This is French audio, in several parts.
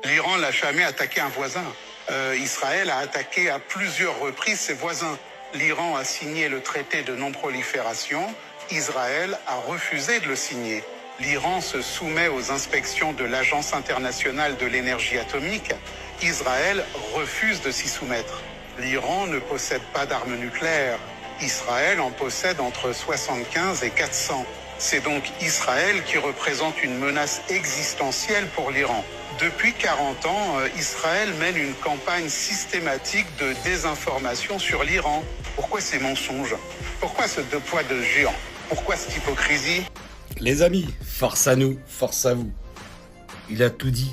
L'Iran n'a jamais attaqué un voisin. Israël a attaqué à plusieurs reprises ses voisins. L'Iran a signé le traité de non-prolifération. Israël a refusé de le signer. L'Iran se soumet aux inspections de l'Agence internationale de l'énergie atomique. Israël refuse de s'y soumettre. L'Iran ne possède pas d'armes nucléaires. Israël en possède entre 75 et 400. C'est donc Israël qui représente une menace existentielle pour l'Iran. Depuis 40 ans, Israël mène une campagne systématique de désinformation sur l'Iran. Pourquoi ces mensonges? Pourquoi ce deux poids deux géants? Pourquoi cette hypocrisie? Les amis, force à nous, force à vous. Il a tout dit.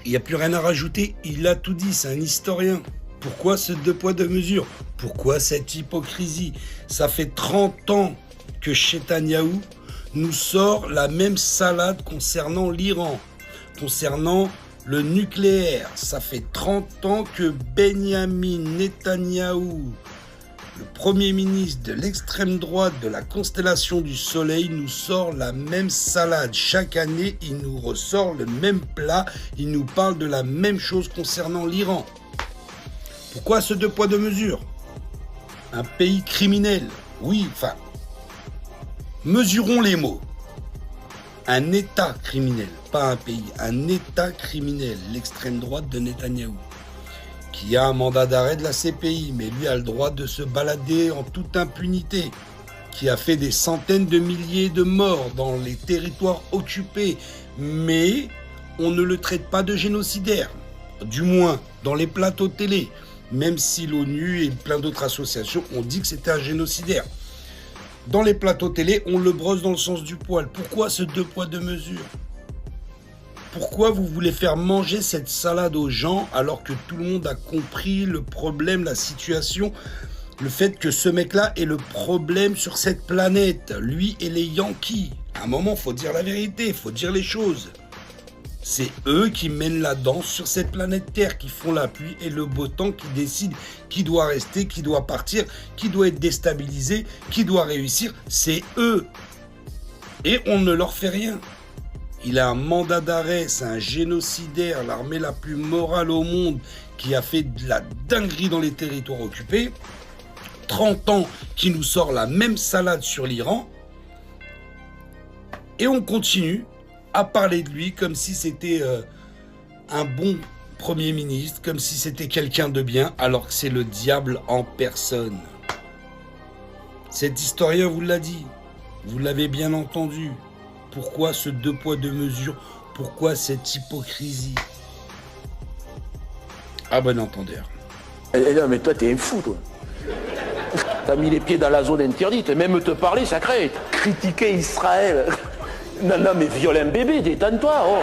Il n'y a plus rien à rajouter, il a tout dit, c'est un historien. Pourquoi ce deux poids deux mesures? Pourquoi cette hypocrisie? Ça fait 30 ans que Netanyahou nous sort la même salade concernant l'Iran, concernant le nucléaire. Ça fait 30 ans que Benjamin Netanyahou, le Premier ministre de l'extrême droite de la constellation du Soleil, nous sort la même salade. Chaque année, il nous ressort le même plat, il nous parle de la même chose concernant l'Iran. Pourquoi ce deux poids deux mesures? Un pays criminel, oui, enfin, mesurons les mots. Un État criminel, pas un pays, un État criminel, l'extrême droite de Netanyahou, qui a un mandat d'arrêt de la CPI, mais lui a le droit de se balader en toute impunité, qui a fait des centaines de milliers de morts dans les territoires occupés, mais on ne le traite pas de génocidaire, du moins dans les plateaux télé, même si l'ONU et plein d'autres associations ont dit que c'était un génocidaire. Dans les plateaux télé, on le brosse dans le sens du poil. Pourquoi ce deux poids deux mesures? Pourquoi vous voulez faire manger cette salade aux gens alors que tout le monde a compris le problème, la situation, le fait que ce mec-là est le problème sur cette planète, lui et les Yankees? À un moment, il faut dire la vérité, il faut dire les choses. C'est eux qui mènent la danse sur cette planète Terre, qui font la pluie et le beau temps, qui décident qui doit rester, qui doit partir, qui doit être déstabilisé, qui doit réussir. C'est eux. Et on ne leur fait rien. Il a un mandat d'arrêt, c'est un génocidaire, l'armée la plus morale au monde, qui a fait de la dinguerie dans les territoires occupés. 30 ans qui nous sort la même salade sur l'Iran. Et on continue à parler de lui comme si c'était un bon Premier ministre, comme si c'était quelqu'un de bien, alors que c'est le diable en personne. Cet historien vous l'a dit, vous l'avez bien entendu. Pourquoi ce deux poids deux mesures? Pourquoi cette hypocrisie? À bon entendeur. Non mais toi t'es un fou toi. T'as mis les pieds dans la zone interdite, même te parler ça crée. Critiquer Israël. Non mais viole un bébé, détends-toi. Oh.